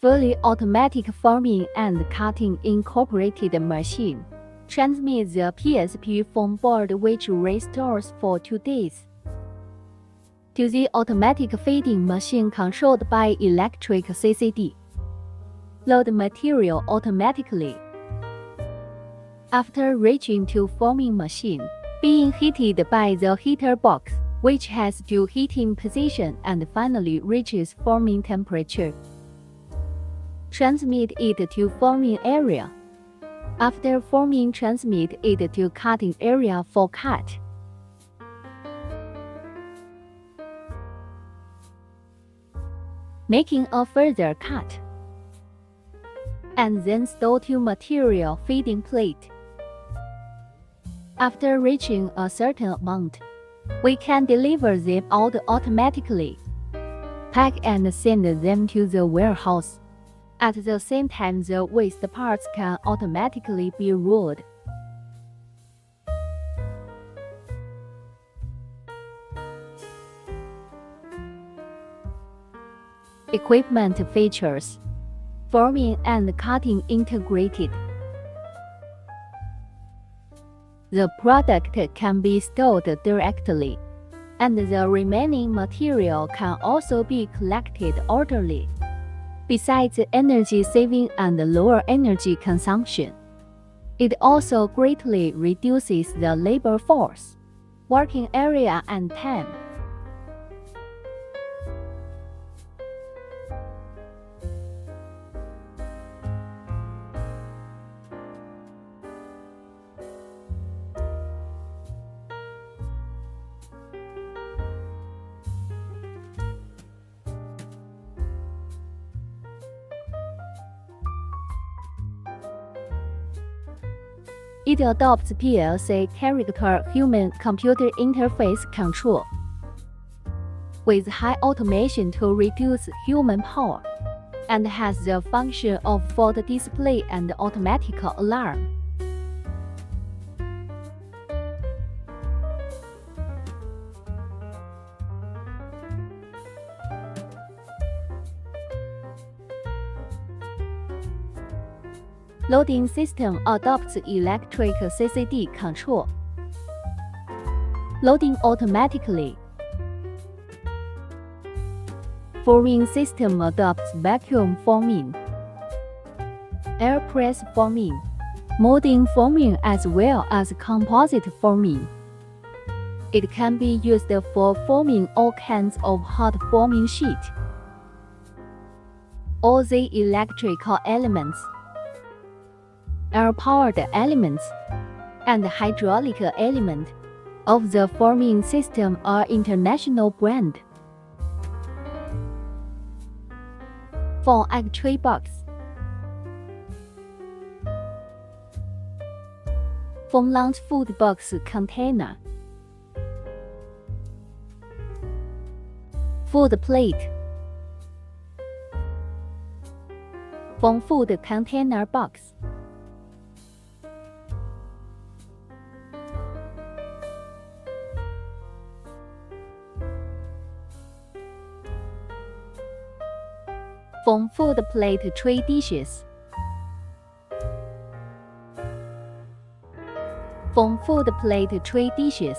Fully automatic forming and cutting incorporated machine. Transmits the PSP foam board which restores for 2 days. To the automatic feeding machine controlled by electric CCD. Load material automatically. After reaching to forming machine, being heated by the heater box, which has due heating position and finally reaches forming temperature. Transmit it to forming area. After forming, transmit it to cutting area for cut. Making a further cut. And then store to material feeding plate. After reaching a certain amount, we can deliver them out automatically. Pack and send them to the warehouse. At the same time, the waste parts can automatically be rolled. Equipment features. Forming and cutting integrated. The product can be stored directly, and the remaining material can also be collected orderly. Besides energy saving and lower energy consumption, it also greatly reduces the labor force, working area and time. It adopts PLC character human-computer interface control with high automation to reduce human power, and has the function of fault display and automatic alarm. Loading system adopts electric CCD control. Loading automatically. Forming system adopts vacuum forming, air press forming, molding forming as well as composite forming. It can be used for forming all kinds of hot forming sheet. All the electrical elements, air-powered elements, and hydraulic element of the forming system are international brand. Foam egg tray box, foam lunch food box container, food plate, foam food container box. Foam food plate tray dishes. Foam food plate tray dishes.